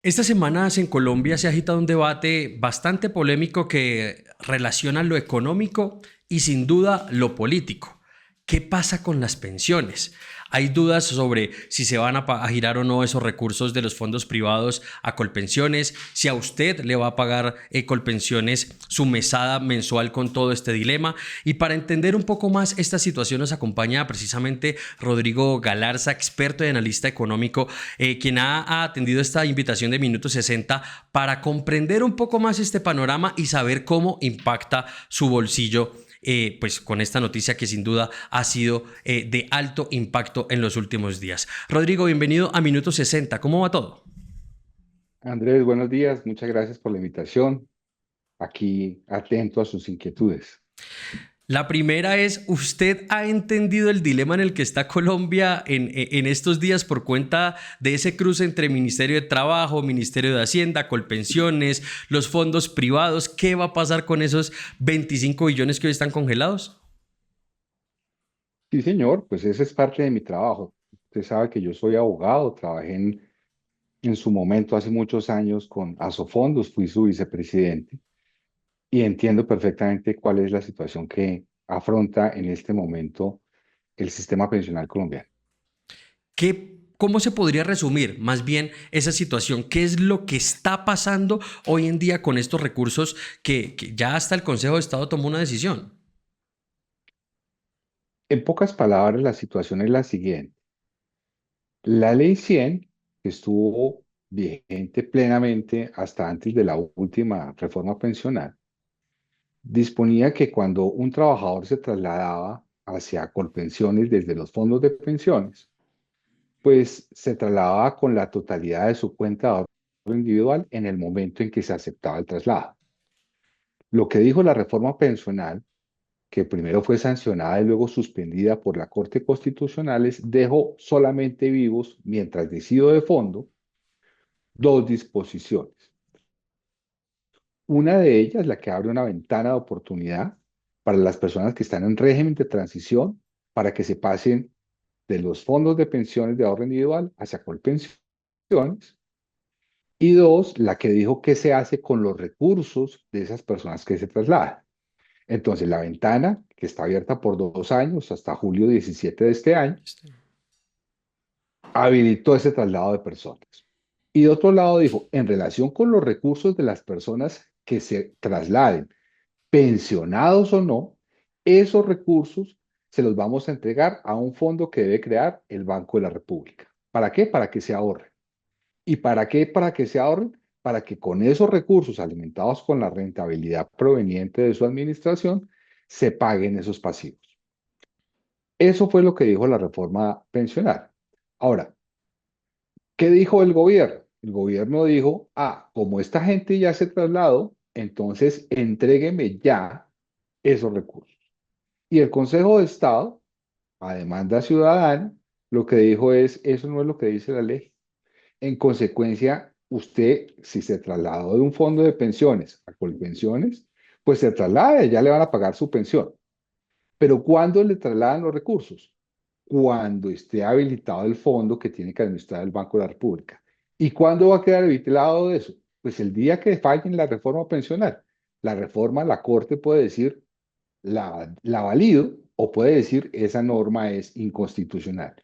Estas semanas en Colombia se ha agitado un debate bastante polémico que relaciona lo económico y sin duda lo político. ¿Qué pasa con las pensiones? Hay dudas sobre si se van a girar o no esos recursos de los fondos privados a Colpensiones, si a usted le va a pagar Colpensiones su mesada mensual con todo este dilema. Y para entender un poco más esta situación nos acompaña precisamente Rodrigo Galarza, experto y analista económico, quien ha atendido esta invitación de Minuto 60 para comprender un poco más este panorama y saber cómo impacta su bolsillo, pues con esta noticia que sin duda ha sido de alto impacto en los últimos días. Rodrigo, bienvenido a Minuto 60. ¿Cómo va todo? Andrés, buenos días. Muchas gracias por la invitación. Aquí atento a sus inquietudes. La primera es, ¿usted ha entendido el dilema en el que está Colombia en estos días por cuenta de ese cruce entre Ministerio de Trabajo, Ministerio de Hacienda, Colpensiones, los fondos privados? ¿Qué va a pasar con esos 25 billones que hoy están congelados? Sí, señor, pues ese es parte de mi trabajo. Usted sabe que yo soy abogado, trabajé en su momento hace muchos años con Asofondos, fui su vicepresidente y entiendo perfectamente cuál es la situación que afronta en este momento el sistema pensional colombiano. ¿Cómo se podría resumir más bien esa situación? ¿Qué es lo que está pasando hoy en día con estos recursos que ya hasta el Consejo de Estado tomó una decisión? En pocas palabras, la situación es la siguiente. La ley 100, que estuvo vigente plenamente hasta antes de la última reforma pensional, disponía que cuando un trabajador se trasladaba hacia Colpensiones desde los fondos de pensiones, pues se trasladaba con la totalidad de su cuenta de ahorro individual en el momento en que se aceptaba el traslado. Lo que dijo la reforma pensional, que primero fue sancionada y luego suspendida por la Corte Constitucional, es dejó solamente vivos, mientras decido de fondo, dos disposiciones. Una de ellas, la que abre una ventana de oportunidad para las personas que están en régimen de transición, para que se pasen de los fondos de pensiones de ahorro individual hacia Colpensiones. Y dos, la que dijo qué se hace con los recursos de esas personas que se trasladan. Entonces, la ventana, que está abierta por 2 años hasta julio 17 de este año, habilitó ese traslado de personas. Y de otro lado dijo, en relación con los recursos de las personas que se trasladen, pensionados o no, esos recursos se los vamos a entregar a un fondo que debe crear el Banco de la República. ¿Para qué? Para que se ahorren. ¿Y para qué? Para que se ahorren, para que con esos recursos alimentados con la rentabilidad proveniente de su administración, se paguen esos pasivos. Eso fue lo que dijo la reforma pensional. Ahora, ¿qué dijo el gobierno? El gobierno dijo, como esta gente ya se trasladó, entonces entrégueme ya esos recursos. Y el Consejo de Estado, a demanda ciudadana, lo que dijo es, eso no es lo que dice la ley. En consecuencia, usted, si se trasladó de un fondo de pensiones a Colpensiones, pues se traslada y ya le van a pagar su pensión. Pero ¿cuándo le trasladan los recursos? Cuando esté habilitado el fondo que tiene que administrar el Banco de la República. ¿Y cuándo va a quedar habilitado de eso? Pues el día que fallen la reforma pensional. La reforma, la Corte puede decir, la valido o puede decir, esa norma es inconstitucional.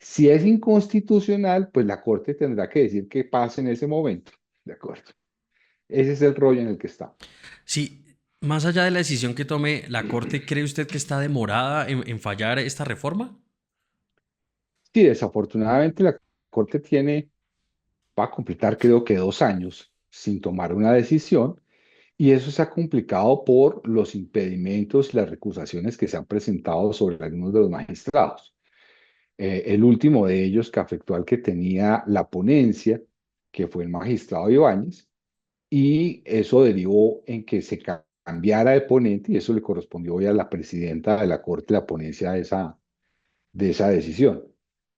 Si es inconstitucional, pues la Corte tendrá que decir qué pasa en ese momento. ¿De acuerdo? Ese es el rollo en el que está. Sí, más allá de la decisión que tome la Corte, ¿cree usted que está demorada en fallar esta reforma? Sí, desafortunadamente la Corte va a completar creo que 2 años sin tomar una decisión y eso se ha complicado por los impedimentos y las recusaciones que se han presentado sobre algunos de los magistrados. El último de ellos que afectó al que tenía la ponencia, que fue el magistrado Ibáñez, y eso derivó en que se cambiara de ponente y eso le correspondió hoy a la presidenta de la Corte la ponencia de esa decisión.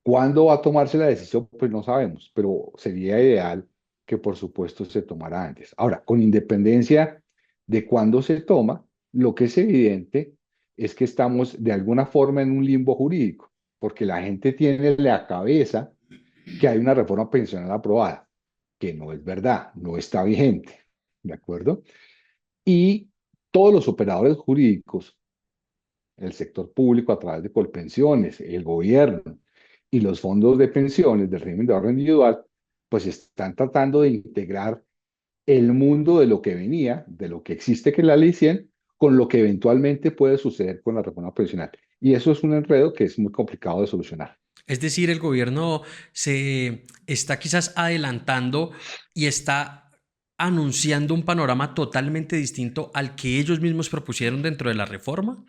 ¿Cuándo va a tomarse la decisión? Pues no sabemos, pero sería ideal que por supuesto se tomara antes. Ahora, con independencia de cuándo se toma, lo que es evidente es que estamos de alguna forma en un limbo jurídico, porque la gente tiene en la cabeza que hay una reforma pensional aprobada. que no es verdad, no está vigente, ¿de acuerdo? Y todos los operadores jurídicos, el sector público a través de Colpensiones, el gobierno y los fondos de pensiones del régimen de ahorro individual, pues están tratando de integrar el mundo de lo que venía, de lo que existe que es la ley 100, con lo que eventualmente puede suceder con la reforma pensional. Y eso es un enredo que es muy complicado de solucionar. Es decir, el gobierno se está quizás adelantando y está anunciando un panorama totalmente distinto al que ellos mismos propusieron dentro de la reforma.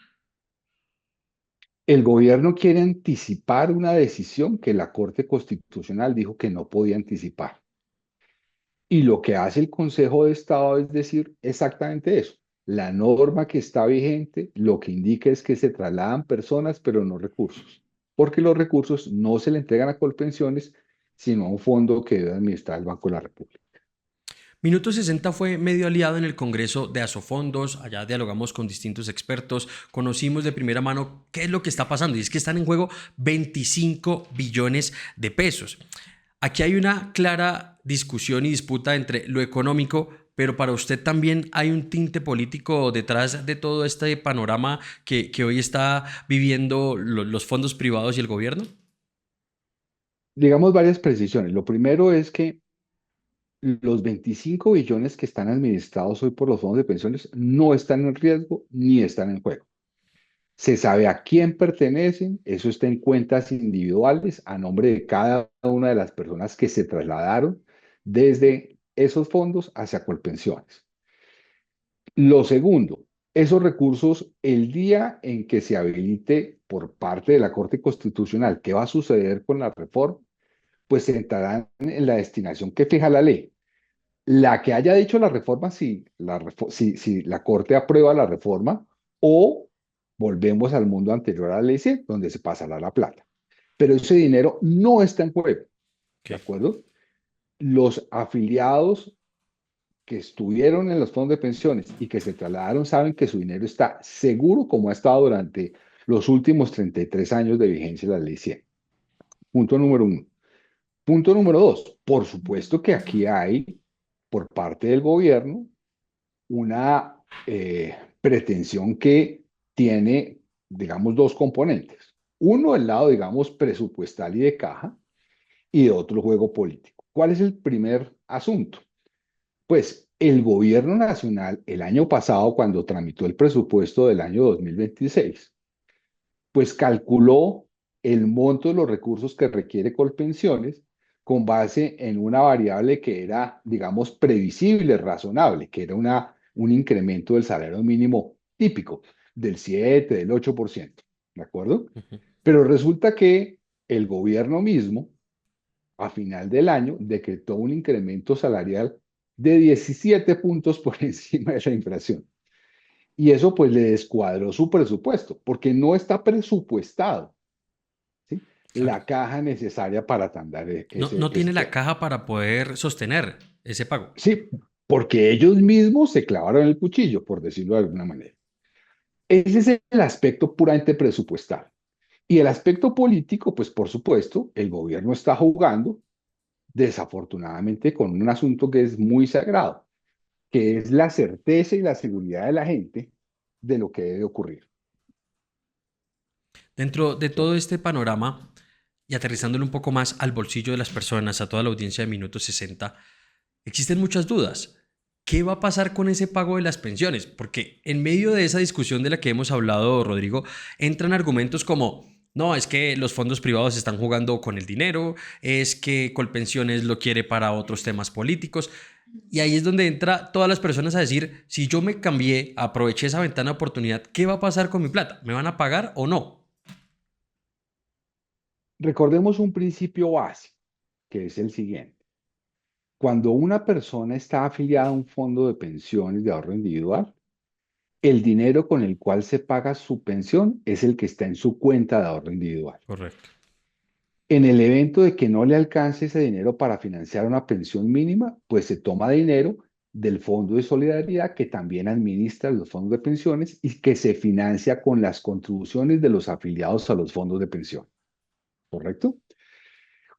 El gobierno quiere anticipar una decisión que la Corte Constitucional dijo que no podía anticipar. Y lo que hace el Consejo de Estado es decir exactamente eso. La norma que está vigente lo que indica es que se trasladan personas, pero no recursos, porque los recursos no se le entregan a Colpensiones, sino a un fondo que debe administrar el Banco de la República. Minuto 60 fue medio aliado en el Congreso de Asofondos, allá dialogamos con distintos expertos, conocimos de primera mano qué es lo que está pasando y es que están en juego 25 billones de pesos. Aquí hay una clara discusión y disputa entre lo económico, pero para usted también hay un tinte político detrás de todo este panorama que hoy está viviendo los fondos privados y el gobierno. Digamos varias precisiones. Lo primero es que los 25 billones que están administrados hoy por los fondos de pensiones no están en riesgo ni están en juego. Se sabe a quién pertenecen, eso está en cuentas individuales a nombre de cada una de las personas que se trasladaron desde esos fondos hacia Colpensiones. Lo segundo, esos recursos, el día en que se habilite por parte de la Corte Constitucional qué va a suceder con la reforma, pues se entrarán en la destinación que fija la ley. La que haya dicho la reforma, si la Corte aprueba la reforma, o volvemos al mundo anterior a la ley 100, donde se pasará la plata. Pero ese dinero no está en juego, ¿de Okay. acuerdo? Los afiliados que estuvieron en los fondos de pensiones y que se trasladaron saben que su dinero está seguro como ha estado durante los últimos 33 años de vigencia de la ley 100. Punto número uno. Punto número dos. Por supuesto que aquí hay, por parte del gobierno, una pretensión que tiene, digamos, dos componentes. Uno, el lado, digamos, presupuestal y de caja, y de otro, el juego político. ¿Cuál es el primer asunto? Pues el gobierno nacional, el año pasado, cuando tramitó el presupuesto del año 2026, pues calculó el monto de los recursos que requiere Colpensiones con base en una variable que era, digamos, previsible, razonable, que era un incremento del salario mínimo típico, del 7, del 8%, ¿de acuerdo? Ujú. Pero resulta que el gobierno mismo, a final del año, decretó un incremento salarial de 17 puntos por encima de la inflación. Y eso pues le descuadró su presupuesto, porque no está presupuestado, ¿sí? Claro. La caja necesaria para atender No, ese, no tiene ese la tema. caja para poder sostener ese pago. Sí, porque ellos mismos se clavaron el cuchillo, por decirlo de alguna manera. Ese es el aspecto puramente presupuestal. Y el aspecto político, pues por supuesto, el gobierno está jugando desafortunadamente con un asunto que es muy sagrado, que es la certeza y la seguridad de la gente de lo que debe ocurrir. Dentro de todo ¿Cierto? este panorama y aterrizándolo un poco más al bolsillo de las personas, a toda la audiencia de Minuto 60, existen muchas dudas. ¿Qué va a pasar con ese pago de las pensiones? Porque en medio de esa discusión de la que hemos hablado, Rodrigo, entran argumentos como, no, es que los fondos privados están jugando con el dinero, es que Colpensiones lo quiere para otros temas políticos. Y ahí es donde entra todas las personas a decir, si yo me cambié, aproveché esa ventana de oportunidad, ¿qué va a pasar con mi plata? ¿Me van a pagar o no? Recordemos un principio básico, que es el siguiente. Cuando una persona está afiliada a un fondo de pensiones de ahorro individual, el dinero con el cual se paga su pensión es el que está en su cuenta de ahorro individual. Correcto. En el evento de que no le alcance ese dinero para financiar una pensión mínima, pues se toma dinero del Fondo de Solidaridad que también administra los fondos de pensiones y que se financia con las contribuciones de los afiliados a los fondos de pensión. ¿Correcto?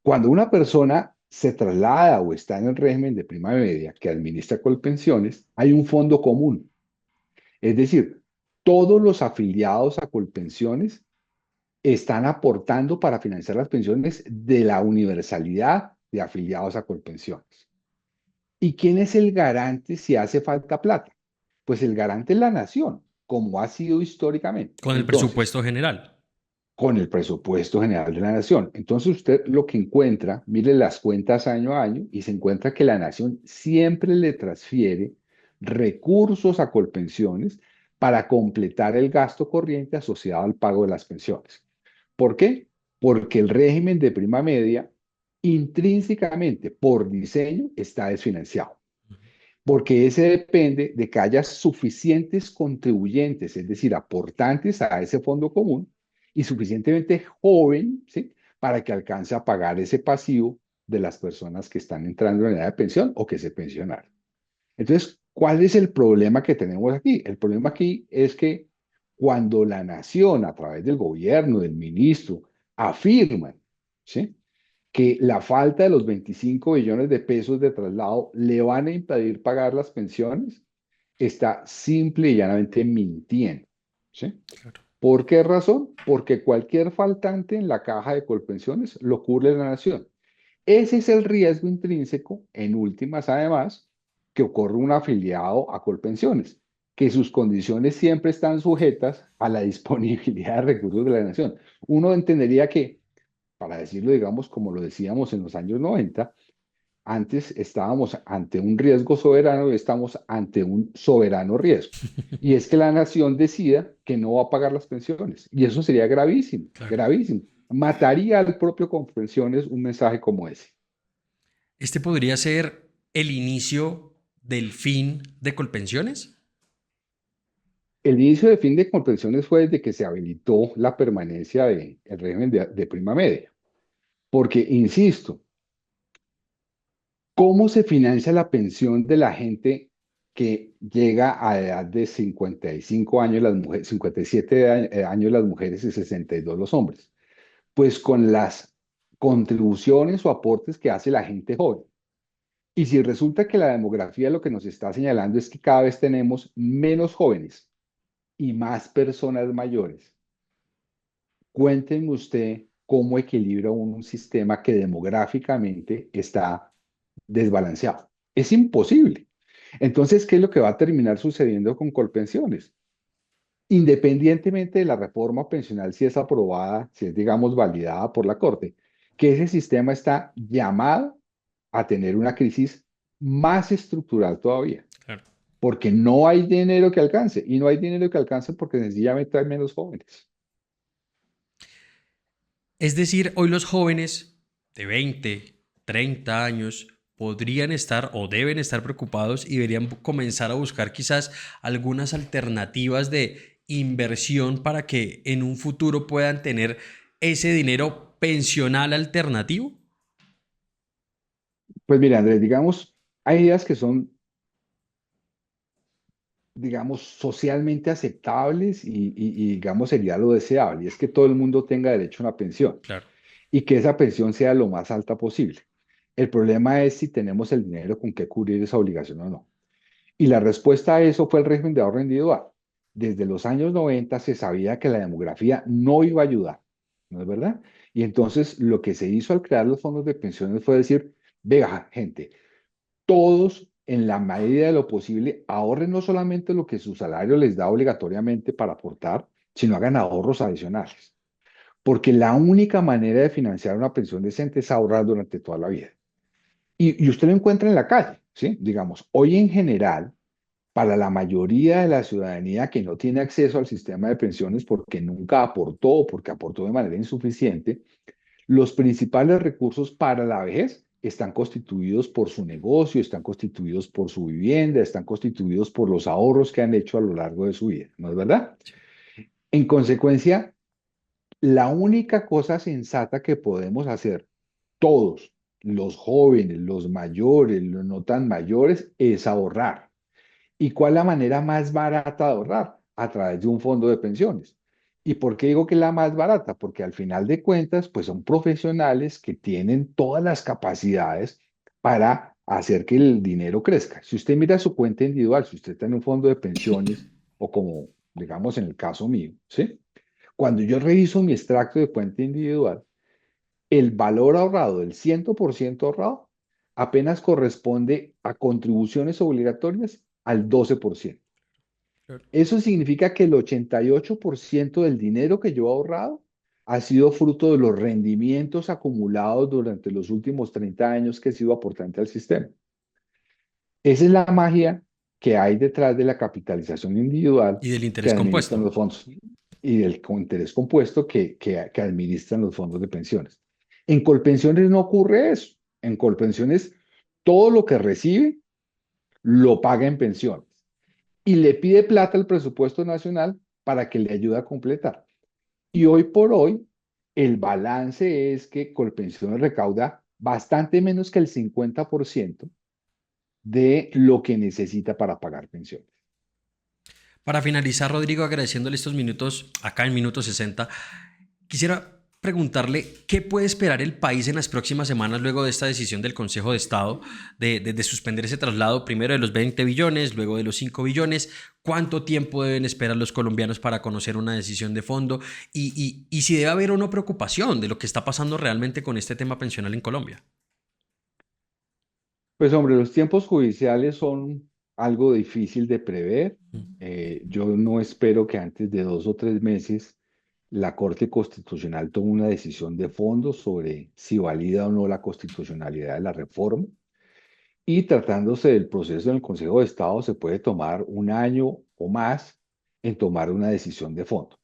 Cuando una persona se traslada o está en el régimen de prima media que administra Colpensiones, hay un fondo común. Es decir, todos los afiliados a Colpensiones están aportando para financiar las pensiones de la universalidad de afiliados a Colpensiones. ¿Y quién es el garante si hace falta plata? Pues el garante es la nación, como ha sido históricamente. Con el Entonces, presupuesto general. con el presupuesto general de la nación. Entonces usted lo que encuentra, mire las cuentas año a año y se encuentra que la nación siempre le transfiere recursos a Colpensiones para completar el gasto corriente asociado al pago de las pensiones. ¿Por qué? Porque el régimen de prima media intrínsecamente, por diseño, está desfinanciado. Porque ese depende de que haya suficientes contribuyentes, es decir, aportantes a ese fondo común y suficientemente joven, ¿sí? Para que alcance a pagar ese pasivo de las personas que están entrando en edad de pensión o que se pensionaron. Entonces, ¿cuál es el problema que tenemos aquí? El problema aquí es que cuando la nación, a través del gobierno, del ministro, afirman, ¿sí? Que la falta de los 25 billones de pesos de traslado le van a impedir pagar las pensiones, está simple y llanamente mintiendo, ¿sí? Claro. ¿Por qué razón? Porque cualquier faltante en la caja de Colpensiones lo cubre la nación. Ese es el riesgo intrínseco, en últimas además, que ocurre un afiliado a Colpensiones, que sus condiciones siempre están sujetas a la disponibilidad de recursos de la nación. Uno entendería que, para decirlo, digamos, como lo decíamos en los años 90, antes estábamos ante un riesgo soberano y estamos ante un soberano riesgo. Y es que la nación decida que no va a pagar las pensiones. Y eso sería gravísimo, Claro. gravísimo. Mataría al propio Colpensiones un mensaje como ese. Este podría ser el inicio del fin de Colpensiones. El inicio de fin de Colpensiones fue desde que se habilitó la permanencia del régimen de prima media. Porque, insisto, ¿cómo se financia la pensión de la gente que llega a edad de 55 años las mujeres, 57 años las mujeres y 62 los hombres? Pues con las contribuciones o aportes que hace la gente joven. Y si resulta que la demografía lo que nos está señalando es que cada vez tenemos menos jóvenes y más personas mayores, cuéntenme usted cómo equilibra un sistema que demográficamente está desbalanceado. Es imposible. Entonces, ¿qué es lo que va a terminar sucediendo con Colpensiones? Independientemente de la reforma pensional, si es aprobada, si es, digamos, validada por la Corte, que ese sistema está llamado a tener una crisis más estructural todavía, Claro. porque no hay dinero que alcance, y no hay dinero que alcance porque sencillamente hay menos jóvenes. Es decir, hoy los jóvenes de 20, 30 años podrían estar o deben estar preocupados y deberían comenzar a buscar quizás algunas alternativas de inversión para que en un futuro puedan tener ese dinero pensional alternativo. Pues mira, Andrés, digamos, hay ideas que son, digamos, socialmente aceptables y, digamos, sería lo deseable, y es que todo el mundo tenga derecho a una pensión Claro. y que esa pensión sea lo más alta posible. El problema es si tenemos el dinero con que cubrir esa obligación o no. Y la respuesta a eso fue el régimen de ahorro individual. Desde los años 90 se sabía que la demografía no iba a ayudar, ¿no es verdad? Y entonces lo que se hizo al crear los fondos de pensiones fue decir, vea, gente, todos en la medida de lo posible ahorren no solamente lo que su salario les da obligatoriamente para aportar, sino hagan ahorros adicionales. Porque la única manera de financiar una pensión decente es ahorrar durante toda la vida. Y usted lo encuentra en la calle, ¿sí? Digamos, hoy en general, para la mayoría de la ciudadanía que no tiene acceso al sistema de pensiones porque nunca aportó o porque aportó de manera insuficiente, los principales recursos para la vejez están constituidos por su negocio, están constituidos por su vivienda, están constituidos por los ahorros que han hecho a lo largo de su vida, ¿no es verdad? En consecuencia, la única cosa sensata que podemos hacer todos, los jóvenes, los mayores, los no tan mayores, es ahorrar. ¿Y cuál es la manera más barata de ahorrar? A través de un fondo de pensiones. ¿Y por qué digo que es la más barata? Porque al final de cuentas, pues son profesionales que tienen todas las capacidades para hacer que el dinero crezca. Si usted mira su cuenta individual, si usted está en un fondo de pensiones o como, digamos, en el caso mío, ¿sí? Cuando yo reviso mi extracto de cuenta individual, el valor ahorrado, el 100% ahorrado, apenas corresponde a contribuciones obligatorias al 12%. Claro. Eso significa que el 88% del dinero que yo he ahorrado ha sido fruto de los rendimientos acumulados durante los últimos 30 años que he sido aportante al sistema. Esa es la magia que hay detrás de la capitalización individual Y del que interés administran compuesto. los fondos y del interés compuesto que administran los fondos de pensiones. En Colpensiones no ocurre eso. En Colpensiones todo lo que recibe lo paga en pensiones y le pide plata al presupuesto nacional para que le ayude a completar. Y hoy por hoy, el balance es que Colpensiones recauda bastante menos que el 50% de lo que necesita para pagar pensiones. Para finalizar, Rodrigo, agradeciéndole estos minutos, acá en minuto 60, quisiera preguntarle qué puede esperar el país en las próximas semanas luego de esta decisión del Consejo de Estado de suspender ese traslado, primero de los 20 billones, luego de los 5 billones. ¿Cuánto tiempo deben esperar los colombianos para conocer una decisión de fondo? Y si debe haber una preocupación de lo que está pasando realmente con este tema pensional en Colombia. Pues hombre, los tiempos judiciales son algo difícil de prever. Mm. Yo no espero que antes de 2 o 3 meses la Corte Constitucional tome una decisión de fondo sobre si valida o no la constitucionalidad de la reforma. Y tratándose del proceso en el Consejo de Estado, se puede tomar un año o más en tomar una decisión de fondo.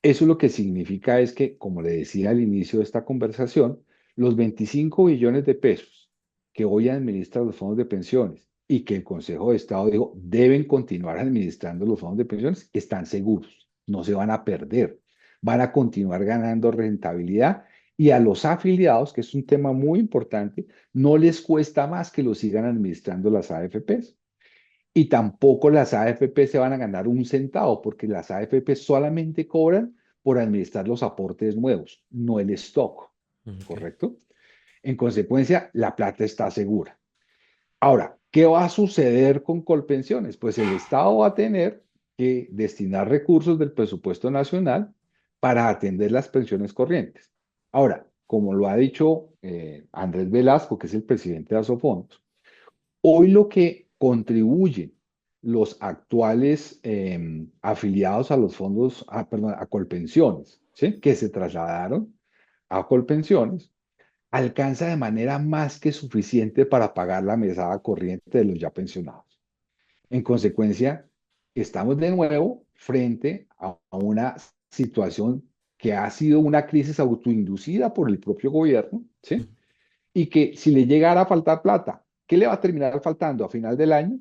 Eso lo que significa es que, como le decía al inicio de esta conversación, los 25 billones de pesos que hoy administran los fondos de pensiones y que el Consejo de Estado dijo deben continuar administrando los fondos de pensiones, están seguros, no se van a perder, van a continuar ganando rentabilidad y a los afiliados, que es un tema muy importante, no les cuesta más que lo sigan administrando las AFPs. Y tampoco las AFP se van a ganar un centavo, porque las AFP solamente cobran por administrar los aportes nuevos, no el stock, Okay. ¿correcto? En consecuencia, la plata está segura. Ahora, ¿qué va a suceder con Colpensiones? Pues el Estado va a tener que destinar recursos del presupuesto nacional para atender las pensiones corrientes. Ahora, como lo ha dicho Andrés Velasco, que es el presidente de Asofondos, hoy lo que contribuyen los actuales afiliados a los fondos, perdón, a Colpensiones, ¿sí? Que se trasladaron a Colpensiones, alcanza de manera más que suficiente para pagar la mesada corriente de los ya pensionados. En consecuencia, estamos de nuevo frente a una situación que ha sido una crisis autoinducida por el propio gobierno, ¿sí? Y que si le llegara a faltar plata, ¿qué le va a terminar faltando a final del año?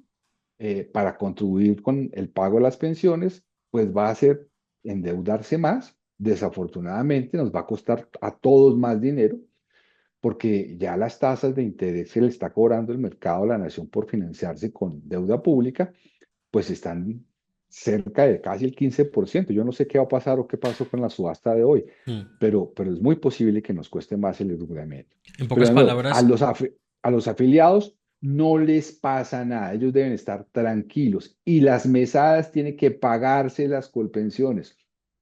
Para contribuir con el pago de las pensiones, pues va a ser endeudarse más. Desafortunadamente nos va a costar a todos más dinero porque ya las tasas de interés que le está cobrando el mercado a la nación por financiarse con deuda pública, pues están cerca de casi el 15%. Yo no sé qué va a pasar o qué pasó con la subasta de hoy, Mm. pero es muy posible que nos cueste más el endeudamiento. En Pero pocas de nuevo, a palabras, los, a los afiliados no les pasa nada, ellos deben estar tranquilos y las mesadas tienen que pagarse las colpensiones.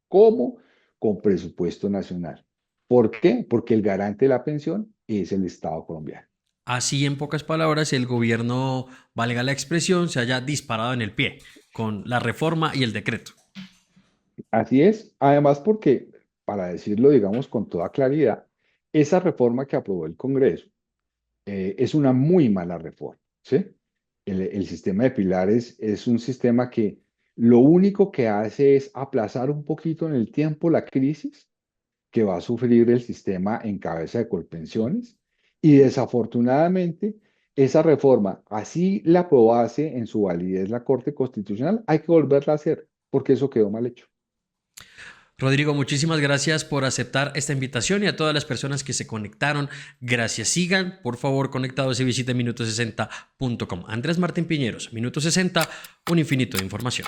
¿Cómo? Con presupuesto nacional. ¿Por qué? Porque el garante de la pensión es el Estado colombiano. así en pocas palabras, el gobierno, valga la expresión, se haya disparado en el pie con la reforma y el decreto. Así es, además porque, para decirlo, digamos, con toda claridad, esa reforma que aprobó el Congreso es una muy mala reforma, ¿sí? El sistema de pilares es un sistema que lo único que hace es aplazar un poquito en el tiempo la crisis que va a sufrir el sistema en cabeza de Colpensiones y desafortunadamente esa reforma, así la aprobase en su validez la Corte Constitucional, hay que volverla a hacer porque eso quedó mal hecho. Rodrigo, muchísimas gracias por aceptar esta invitación y a todas las personas que se conectaron. Gracias. Sigan, por favor, conectados y visiten minuto60.com. Andrés Martín Piñeros, Minuto 60, un infinito de información.